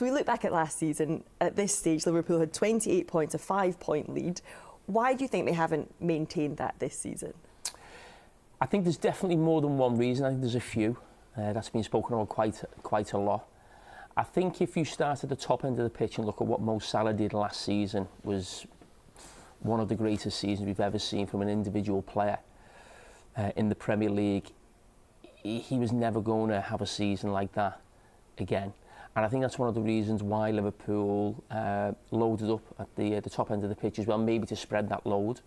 So we look back at last season. At this stage, Liverpool had 28 points, a 5-point lead. Why do you think they haven't maintained that this season? I think there's definitely more than one reason. I think there's a few. That's been spoken about quite a lot. I think if you start at the top end of the pitch and look at what Mo Salah did last season, was one of the greatest seasons we've ever seen from an individual player in the Premier League. He was never going to have a season like that again. And I think that's one of the reasons why Liverpool loaded up at the top end of the pitch as well, maybe to spread that load.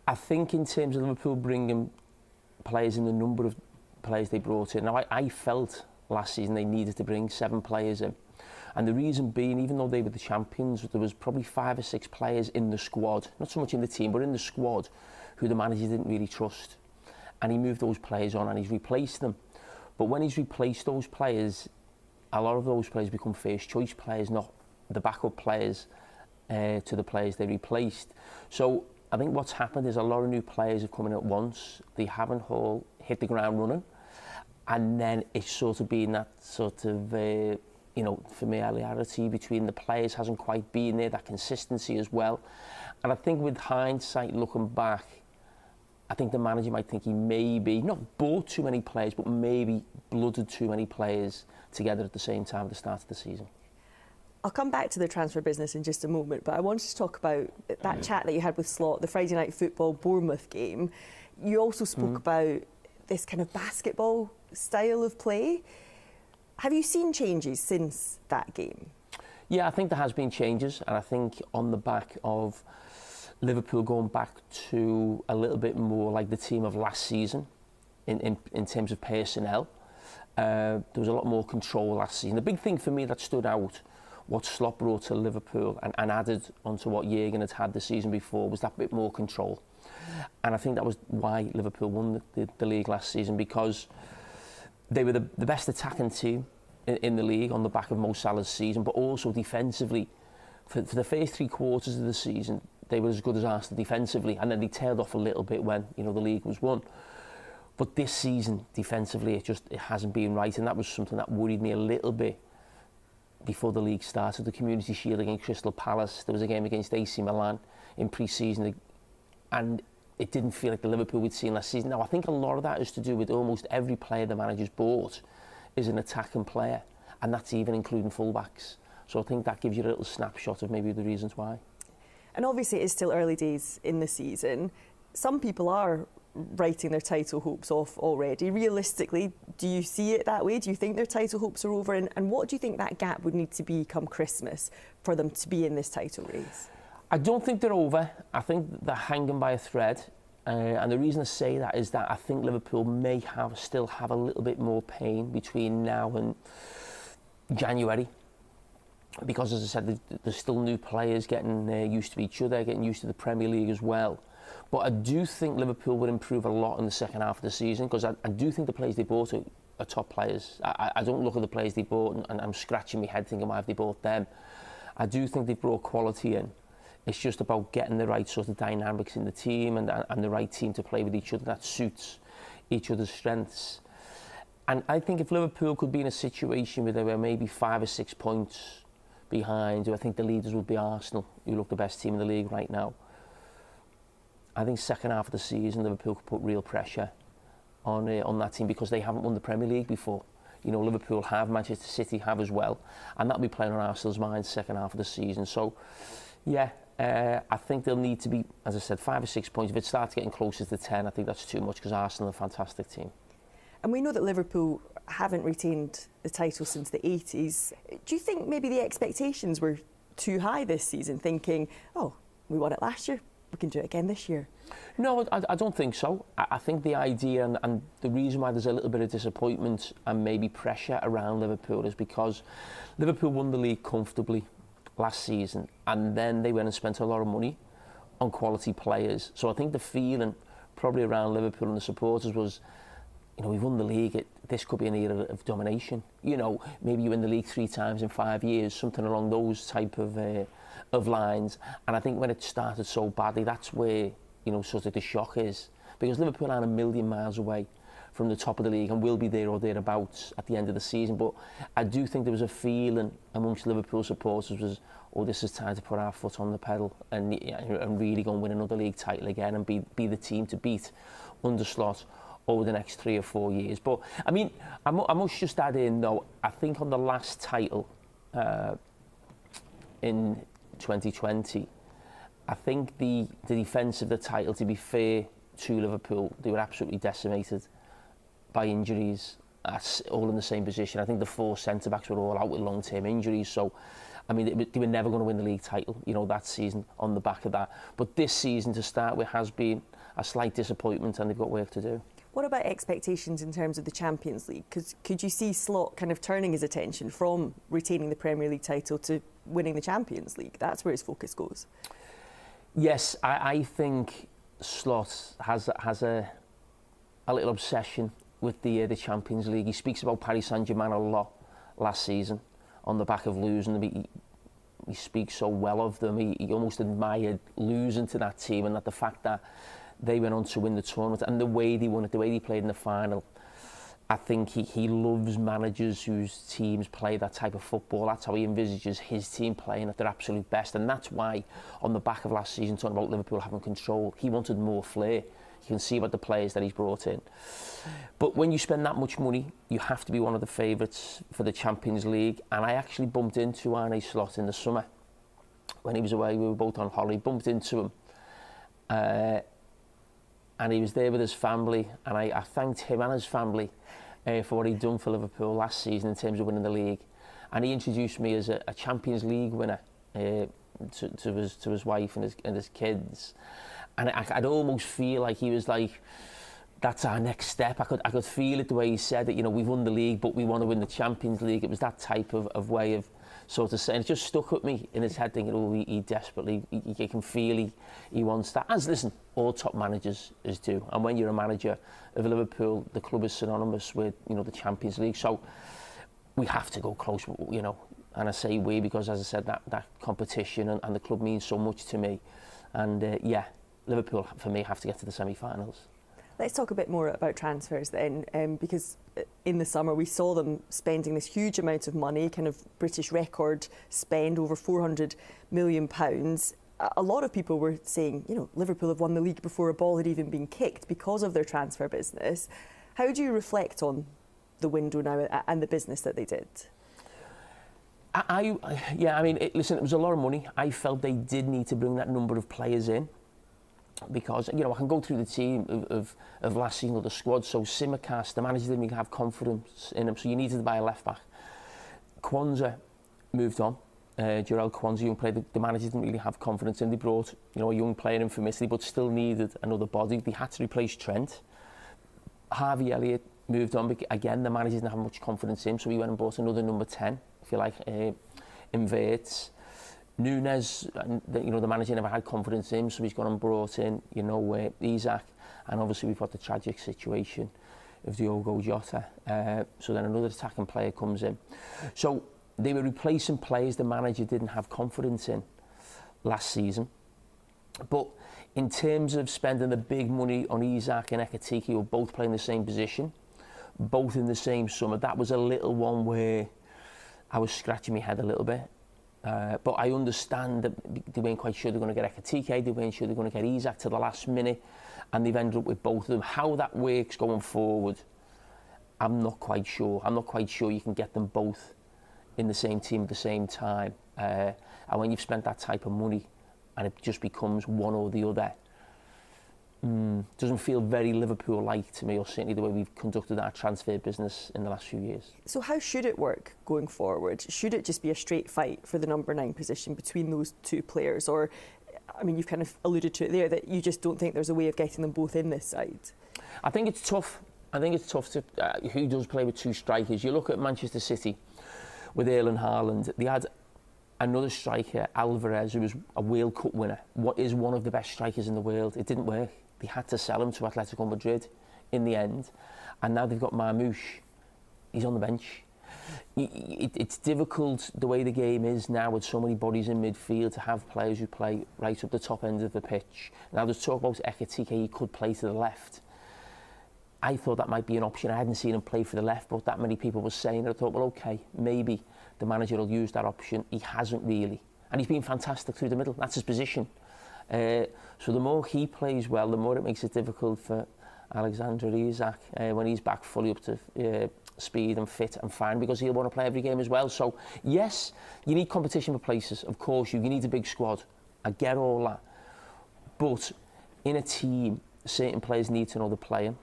I think in terms of Liverpool bringing players in, the number of players they brought in, now I felt last season they needed to bring 7 players in. And the reason being, even though they were the champions, there was probably 5 or 6 players in the squad, not so much in the team, but in the squad, who the manager didn't really trust. And he moved those players on and he's replaced them. But when he's replaced those players, a lot of those players become first choice players, not the backup players to the players they replaced. So I think what's happened is a lot of new players have come in at once. They haven't all hit the ground running. And then it's sort of been that sort of, familiarity between the players hasn't quite been there, that consistency as well. And I think with hindsight, looking back, I think the manager might think he maybe not bought too many players, but maybe blooded too many players together at the same time at the start of the season. I'll come back to the transfer business in just a moment, but I wanted to talk about that chat that you had with Sloit, the Friday night football Bournemouth game. You also spoke about this kind of basketball style of play. Have you seen changes since that game? Yeah, I think there has been changes, and I think on the back of Liverpool going back to a little bit more like the team of last season in terms of personnel. There was a lot more control last season. The big thing for me that stood out, what Sloit brought to Liverpool and added onto what Jurgen had the season before, was that bit more control. And I think that was why Liverpool won the league last season, because they were the best attacking team in the league on the back of Mo Salah's season, but also defensively. For the first 3 quarters of the season, they were as good as Arsenal defensively, and then they tailed off a little bit when the league was won. But this season, defensively, it hasn't been right, and that was something that worried me a little bit before the league started. The Community Shield against Crystal Palace, there was a game against AC Milan in pre-season, and it didn't feel like the Liverpool we'd seen last season. Now, I think a lot of that is to do with almost every player the manager's bought is an attacking player, and that's even including fullbacks. So I think that gives you a little snapshot of maybe the reasons why. And obviously it is still early days in the season. Some people are writing their title hopes off already. Realistically, do you see it that way? Do you think their title hopes are over? And what do you think that gap would need to be come Christmas for them to be in this title race? I don't think they're over. I think they're hanging by a thread. And the reason I say that is that I think Liverpool may still have a little bit more pain between now and January. Because, as I said, there's still new players getting used to each other, getting used to the Premier League as well. But I do think Liverpool will improve a lot in the second half of the season, because I do think the players they bought are top players. I don't look at the players they bought and I'm scratching my head thinking, why have they bought them? I do think they've brought quality in. It's just about getting the right sort of dynamics in the team and the right team to play with each other that suits each other's strengths. And I think if Liverpool could be in a situation where they were maybe 5 or 6 points behind, who I think the leaders would be Arsenal, who look the best team in the league right now. I think second half of the season, Liverpool could put real pressure on that team, because they haven't won the Premier League before. Liverpool have, Manchester City have as well, and that'll be playing on Arsenal's minds second half of the season. So, yeah, I think they'll need to be, as I said, 5 or 6 points. If it starts getting closer to 10, I think that's too much, because Arsenal are a fantastic team. And we know that Liverpool haven't retained the title since the 80s. Do you think maybe the expectations were too high this season, thinking, oh, we won it last year, we can do it again this year? No, I don't think so. I think the idea and the reason why there's a little bit of disappointment and maybe pressure around Liverpool is because Liverpool won the league comfortably last season, and then they went and spent a lot of money on quality players. So I think the feeling probably around Liverpool and the supporters was, we've won the league, this could be an era of domination. Maybe you win the league 3 times in 5 years, something along those type of lines. And I think when it started so badly, that's where, sort of the shock is. Because Liverpool aren't a million miles away from the top of the league and will be there or thereabouts at the end of the season. But I do think there was a feeling amongst Liverpool supporters was, oh, this is time to put our foot on the pedal and really go and win another league title again and be the team to beat under Slot over the next 3 or 4 years. But I mean, I must just add in though, I think on the last title in 2020, I think the defence of the title, to be fair to Liverpool, they were absolutely decimated by injuries, all in the same position. I think the 4 centre-backs were all out with long-term injuries, so I mean, they were never going to win the league title, you know, that season on the back of that. But this season, to start with, has been a slight disappointment and they've got work to do. What about expectations in terms of the Champions League? Because could you see Slot kind of turning his attention from retaining the Premier League title to winning the Champions League? That's where his focus goes. Yes, I think Slot has a little obsession with the Champions League. He speaks about Paris Saint-Germain a lot last season on the back of losing them. He speaks so well of them. He almost admired losing to that team, and that the fact that they went on to win the tournament and the way they won it, the way they played in the final. I think he loves managers whose teams play that type of football. That's how he envisages his team playing at their absolute best. And that's why, on the back of last season, talking about Liverpool having control, he wanted more flair. You can see about the players that he's brought in. But when you spend that much money, you have to be one of the favourites for the Champions League. And I actually bumped into Arne Slot in the summer. When he was away, we were both on holiday, bumped into him. And he was there with his family, and I thanked him and his family for what he'd done for Liverpool last season in terms of winning the league. And he introduced me as a Champions League winner to his wife and his kids. And I'd almost feel like he was like, that's our next step. I could feel it the way he said it. You know, we've won the league, but we want to win the Champions League. It was that type of way of sort of saying. It just stuck with me in his head, thinking, oh, he desperately, you can feel he wants that. As, listen, all top managers do. And when you're a manager of Liverpool, the club is synonymous with, you know, the Champions League. So we have to go close, you know. And I say we because, as I said, that competition and the club means so much to me. And yeah, Liverpool, for me, have to get to the semi-finals. Let's talk a bit more about transfers then, because in the summer we saw them spending this huge amount of money, kind of British record spend, over £400 million. A lot of people were saying, you know, Liverpool have won the league before a ball had even been kicked because of their transfer business. How do you reflect on the window now and the business that they did? Yeah, I mean, listen, it was a lot of money. I felt they did need to bring that number of players in. Because, you know, I can go through the team of last season or the squad. So Simicast, the manager didn't really have confidence in him, so you needed to buy a left back. Kwanzaa moved on. Jarell Kwanzaa, young player, the manager didn't really have confidence in. They brought, you know, a young player in from Italy, but still needed another body. They had to replace Trent. Harvey Elliott moved on. Again, the manager didn't have much confidence in him, so he went and bought another number 10, if you like, in Wirtz. Nunes, you know, the manager never had confidence in him, so he's gone and brought in, you know, Isaac, and obviously we've got the tragic situation of Diogo Jota. So then another attacking player comes in. So they were replacing players the manager didn't have confidence in last season. But in terms of spending the big money on Isaac and Ekitike, who were both playing the same position, both in the same summer, that was a little one where I was scratching my head a little bit. But I understand that they weren't quite sure they're going to get Ekitike, they weren't sure they're going to get Isaac to the last minute, and they've ended up with both of them. How that works going forward, I'm not quite sure. I'm not quite sure you can get them both in the same team at the same time. And when you've spent that type of money and it just becomes one or the other, doesn't feel very Liverpool-like to me, or certainly the way we've conducted our transfer business in the last few years. So how should it work going forward? Should it just be a straight fight for the number 9 position between those two players? Or, I mean, you've kind of alluded to it there, that you just don't think there's a way of getting them both in this side. I think it's tough. I think it's tough to who does play with two strikers. You look at Manchester City with Erling Haaland. They had another striker, Alvarez, who was a World Cup winner. What is one of the best strikers in the world? It didn't work. They had to sell him to Atletico Madrid in the end. And now they've got Marmoush. He's on the bench. It's difficult the way the game is now with so many bodies in midfield to have players who play right up the top end of the pitch. Now there's talk about Ekitike, he could play to the left. I thought that might be an option. I hadn't seen him play for the left, but that many people were saying it. I thought, well, okay, maybe the manager will use that option. He hasn't really. And he's been fantastic through the middle. That's his position. So the more he plays well, the more it makes it difficult for Alexander Isak when he's back fully up to speed and fit and fine, because he'll want to play every game as well. So, yes, you need competition for places. Of course, you need a big squad. I get all that. But in a team, certain players need to know they're playing.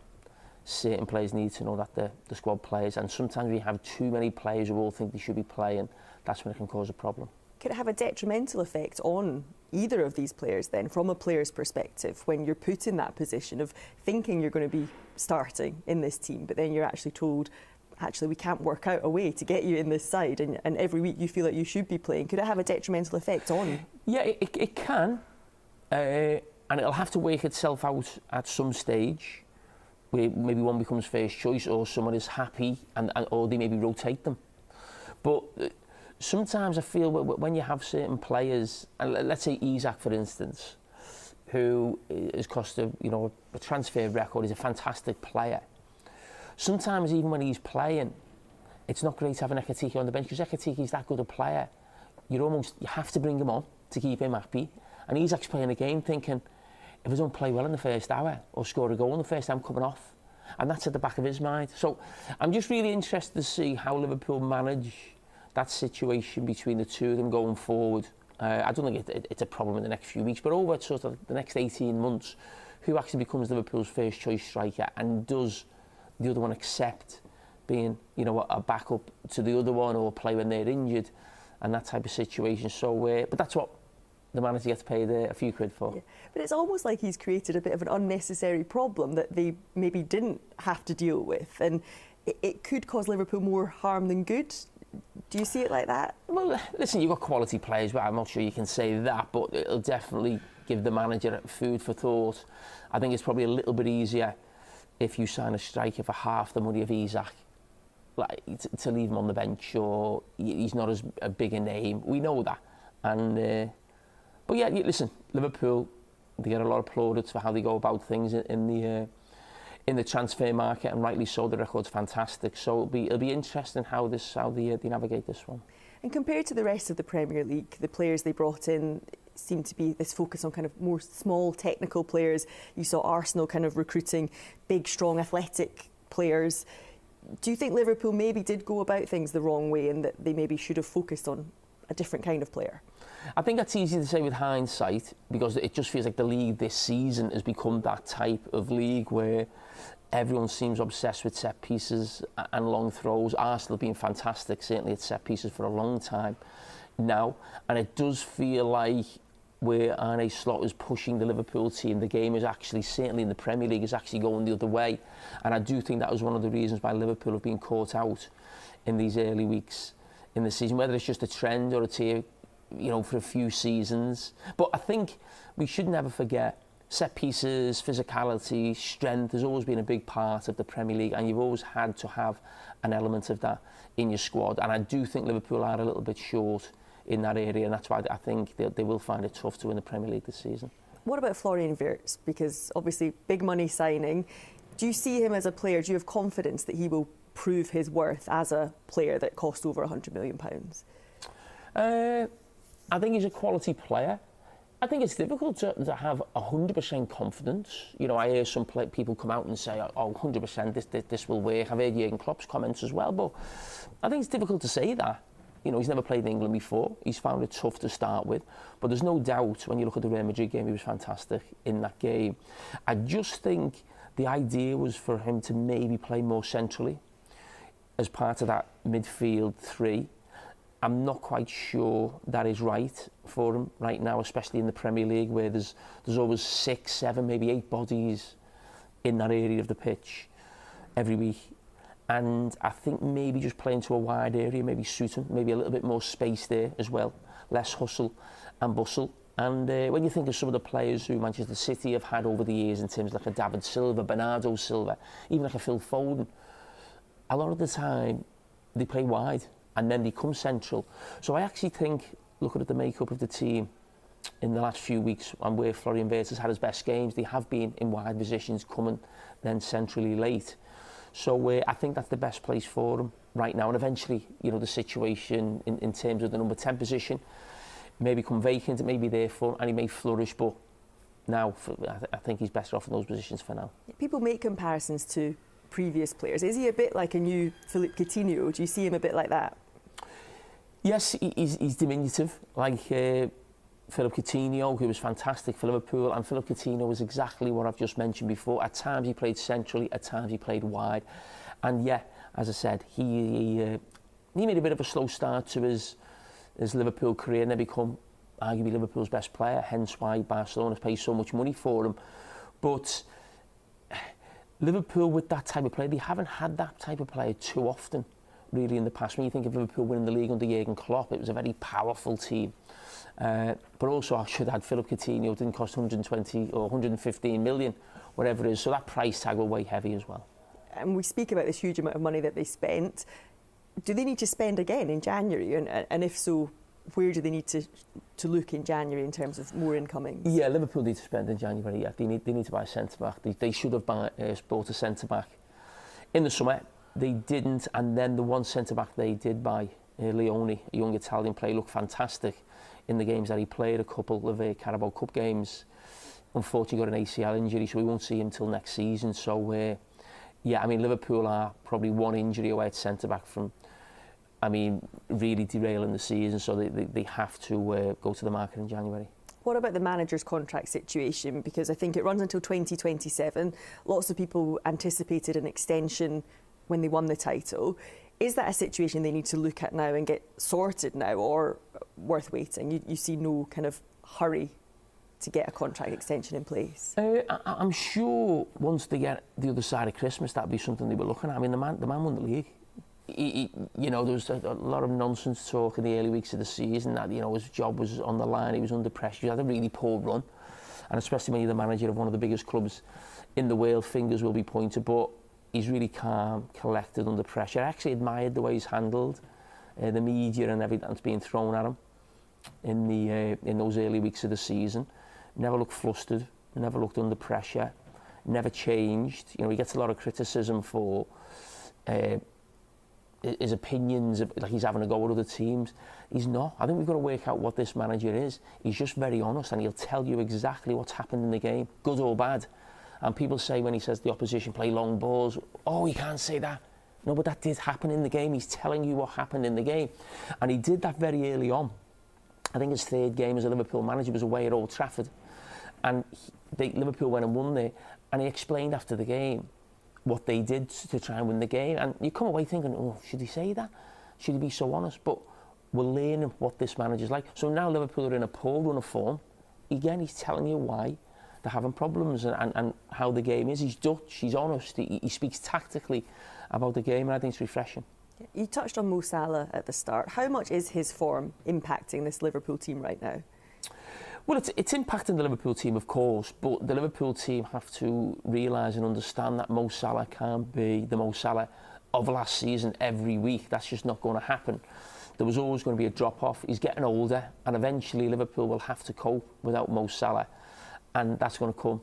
Certain players need to know that the squad players, and sometimes we have too many players who all think they should be playing. That's when it can cause a problem. Could it have a detrimental effect on either of these players then, from a player's perspective, when you're put in that position of thinking you're going to be starting in this team, but then you're actually told, actually, we can't work out a way to get you in this side, and every week you feel like you should be playing? Could it have a detrimental effect on? Yeah, it can, and it'll have to work itself out at some stage, where maybe one becomes first choice, or someone is happy, or they maybe rotate them. But sometimes I feel when you have certain players, and let's say Isak, for instance, who has cost a transfer record, is a fantastic player. Sometimes even when he's playing, it's not great having Ekitike on the bench, because Ekitike is that good a player. You have to bring him on to keep him happy. And Isak's playing a game thinking, if I don't play well in the first hour or score a goal in the first hour, I'm coming off. And that's at the back of his mind. So I'm just really interested to see how Liverpool manage that situation between the two of them going forward. I don't think it's a problem in the next few weeks, but over sort of the next 18 months, who actually becomes Liverpool's first choice striker, and does the other one accept being, a backup to the other one, or play when they're injured, and that type of situation. So, but that's what the manager gets paid a few quid for. Yeah. But it's almost like he's created a bit of an unnecessary problem that they maybe didn't have to deal with, and it could cause Liverpool more harm than good. Do you see it like that? Well, listen, you've got quality players, but I'm not sure you can say that, but it'll definitely give the manager food for thought. I think it's probably a little bit easier if you sign a striker for half the money of Isak, like to leave him on the bench, or he's not as big a name. We know that. And but yeah, listen, Liverpool, they get a lot of plaudits for how they go about things in the transfer market, and rightly so. The record's fantastic. So it'll be interesting how they navigate this one. And compared to the rest of the Premier League, the players they brought in seemed to be this focus on kind of more small technical players. You saw Arsenal kind of recruiting big, strong, athletic players. Do you think Liverpool maybe did go about things the wrong way, and that they maybe should have focused on a different kind of player? I think that's easy to say with hindsight, because it just feels like the league this season has become that type of league where everyone seems obsessed with set pieces and long throws. Arsenal have been fantastic, certainly at set pieces for a long time now, and it does feel like where Arne Slot is pushing the Liverpool team, the game is actually, certainly in the Premier League, is actually going the other way. And I do think that was one of the reasons why Liverpool have been caught out in these early weeks in the season, whether it's just a trend or it's here, for a few seasons. But I think we should never forget set pieces, physicality, strength has always been a big part of the Premier League, and you've always had to have an element of that in your squad. And I do think Liverpool are a little bit short in that area, and that's why I think they will find it tough to win the Premier League this season. What about Florian Wirtz? Because obviously big money signing. Do you see him as a player? Do you have confidence that he will prove his worth as a player that cost over £100 million? I think he's a quality player. I think it's difficult to have 100% confidence. I hear some people come out and say, oh, 100% this will work. I've heard Jurgen Klopp's comments as well, but I think it's difficult to say that. He's never played in England before. He's found it tough to start with. But there's no doubt, when you look at the Real Madrid game, he was fantastic in that game. I just think the idea was for him to maybe play more centrally as part of that midfield three. I'm not quite sure that is right for him right now, especially in the Premier League, where there's always 6, 7, maybe 8 bodies in that area of the pitch every week. And I think maybe just playing to a wide area maybe suit him, maybe a little bit more space there as well, less hustle and bustle. And when you think of some of the players who Manchester City have had over the years, in terms of like a David Silva, Bernardo Silva, even like a Phil Foden, a lot of the time they play wide and then they come central. So I actually think, looking at the makeup of the team, in the last few weeks, and where Florian Wirtz has had his best games, they have been in wide positions, coming then centrally late. So I think that's the best place for him right now. And eventually, you know, the situation in terms of the number 10 position may become vacant, it may be there for him, and he may flourish, but now I think he's better off in those positions for now. People make comparisons to previous players. Is he a bit like a new Philippe Coutinho? Do you see him a bit like that? Yes, he's diminutive, like Philippe Coutinho, who was fantastic for Liverpool, and Philippe Coutinho was exactly what I've just mentioned before. At times he played centrally, at times he played wide, and yeah, as I said, he made a bit of a slow start to his Liverpool career, and then become arguably Liverpool's best player, hence why Barcelona pays so much money for him. But Liverpool, with that type of player, they haven't had that type of player too often, really, in the past. When you think of Liverpool winning the league under Jurgen Klopp, it was a very powerful team. But also, I should add, Philippe Coutinho didn't cost 120 or 115 million, whatever it is, so that price tag will weigh heavy as well. And we speak about this huge amount of money that they spent. Do they need to spend again in January? And if so, where do they need to look in January in terms of more incomings? Yeah, Liverpool need to spend in January. Yeah, they need to buy a centre-back. They should have bought a centre-back in the summer. They didn't, and then the one centre-back they did buy, Leone, a young Italian player, looked fantastic in the games that he played, a couple of Carabao Cup games. Unfortunately got an ACL injury, so we won't see him till next season. So, yeah, I mean, Liverpool are probably one injury away at centre-back from, I mean, really derailing the season, so they have to go to the market in January. What about the manager's contract situation? Because I think it runs until 2027. Lots of people anticipated an extension when they won the title. Is that a situation they need to look at now and get sorted now, or worth waiting? You see no kind of hurry to get a contract extension in place? I'm sure once they get the other side of Christmas, that'll be something they were looking at. I mean, the man won the league. You know, there was a lot of nonsense talk in the early weeks of the season that, you know, his job was on the line, he was under pressure, he had a really poor run, and especially when you're the manager of one of the biggest clubs in the world, fingers will be pointed, but he's really calm, collected under pressure. I actually admired the way he's handled the media and everything that's being thrown at him in those early weeks of the season. Never looked flustered, never looked under pressure, never changed. You know, he gets a lot of criticism for his opinions, like he's having a go at other teams. He's not. I think we've got to work out what this manager is. He's just very honest, and he'll tell you exactly what's happened in the game, good or bad. And people say when he says the opposition play long balls, oh, he can't say that. No, but that did happen in the game. He's telling you what happened in the game. And he did that very early on. I think his third game as a Liverpool manager was away at Old Trafford. And Liverpool went and won there. And he explained after the game what they did to try and win the game. And you come away thinking, oh, should he say that? Should he be so honest? But we're learning what this manager's like. So now Liverpool are in a poor run of form. Again, he's telling you why they're having problems and how the game is. He's Dutch, he's honest, he speaks tactically about the game, and I think it's refreshing. You touched on Mo Salah at the start. How much is his form impacting this Liverpool team right now? Well, it's impacting the Liverpool team, of course, but the Liverpool team have to realise and understand that Mo Salah can't be the Mo Salah of last season every week. That's just not going to happen. There was always going to be a drop-off. He's getting older, and eventually Liverpool will have to cope without Mo Salah, and that's going to come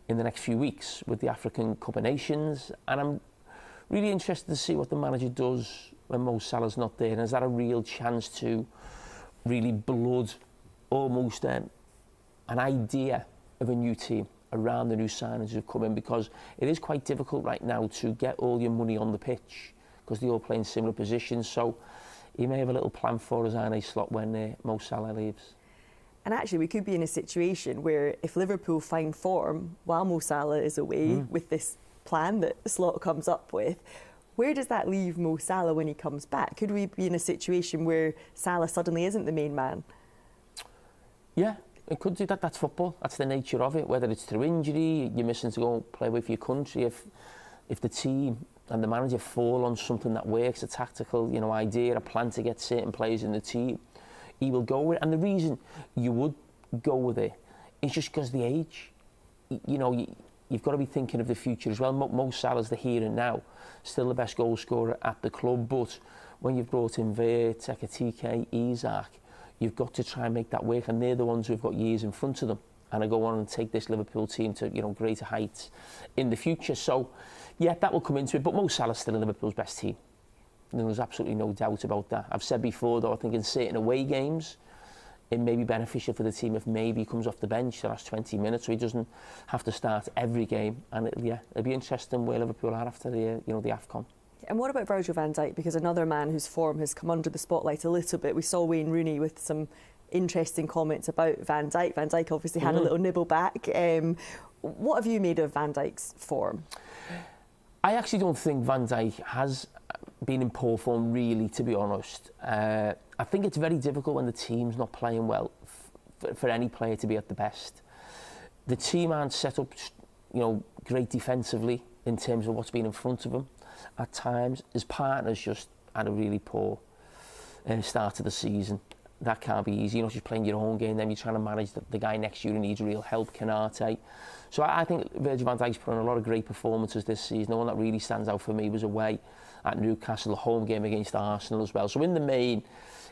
in the next few weeks with the African Cup of Nations. And I'm really interested to see what the manager does when Mo Salah's not there, and is that a real chance to really blood almost an idea of a new team around the new signings who've come in, because it is quite difficult right now to get all your money on the pitch because they all play in similar positions. So he may have a little plan for us in a slot when Mo Salah leaves. And actually, we could be in a situation where if Liverpool find form while Mo Salah is away with this plan that Slot comes up with, where does that leave Mo Salah when he comes back? Could we be in a situation where Salah suddenly isn't the main man? Yeah, it could do that. That's football. That's the nature of it. Whether it's through injury, you're missing to go play away for your country. If the team and the manager fall on something that works, a tactical, idea, a plan to get certain players in the team, he will go with it. And the reason you would go with it is just because of the age. You've got to be thinking of the future as well. Mo Salah's the here and now, still the best goal scorer at the club. But when you've brought in Wirtz, Ekitike, Isak, you've got to try and make that work, and they're the ones who've got years in front of them and are go on and take this Liverpool team to, you know, greater heights in the future. So, yeah, that will come into it, but Mo Salah's still Liverpool's best team. There's absolutely no doubt about that. I've said before, though, I think in certain away games, it may be beneficial for the team if maybe he comes off the bench the last 20 minutes, so he doesn't have to start every game. And it'll be interesting where Liverpool are after the AFCON. And what about Virgil van Dijk? Because another man whose form has come under the spotlight a little bit. We saw Wayne Rooney with some interesting comments about Van Dijk. Van Dijk obviously had a little nibble back. What have you made of Van Dijk's form? I actually don't think Van Dijk has been in poor form, really, to be honest. I think it's very difficult when the team's not playing well for any player to be at the best. The team aren't set up, you know, great defensively in terms of what's been in front of them. At times, his partner's just had a really poor start to the season. That can't be easy. You're not just playing your own game, then you're trying to manage the guy next to you who needs real help, Canate. So I think Virgil van Dijk's put on a lot of great performances this season. The one that really stands out for me was away at Newcastle, the home game against Arsenal as well. So in the main,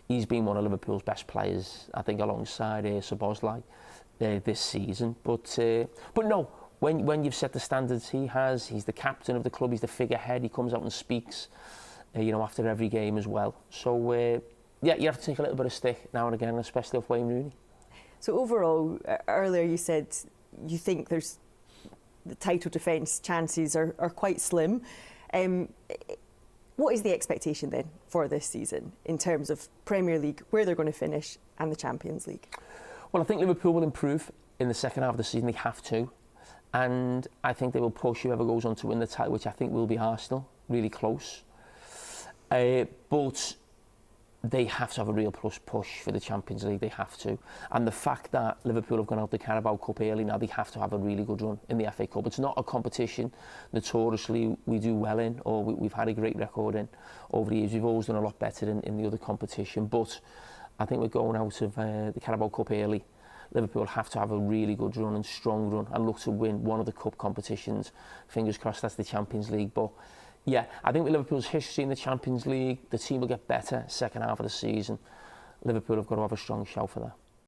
he's been one of Liverpool's best players, I think, alongside Szoboszlai this season. But no, when you've set the standards he has, he's the captain of the club, he's the figurehead, he comes out and speaks, you know, after every game as well. So, yeah, you have to take a little bit of stick now and again, especially off Wayne Rooney. So overall, earlier you said you think there's the title defence chances are quite slim. What is the expectation then for this season in terms of Premier League, where they're going to finish, and the Champions League? Well, I think Liverpool will improve in the second half of the season. They have to. And I think they will push whoever goes on to win the title, which I think will be Arsenal, really close. But they have to have a real push for the Champions League. They have to. And the fact that Liverpool have gone out the Carabao Cup early now, they have to have a really good run in the FA Cup. It's not a competition notoriously we do well in, or we've had a great record in over the years. We've always done a lot better in the other competition. But I think we're going out of the Carabao Cup early. Liverpool have to have a really good run and strong run and look to win one of the cup competitions. Fingers crossed that's the Champions League. But yeah, I think with Liverpool's history in the Champions League, the team will get better second half of the season. Liverpool have got to have a strong shout for that.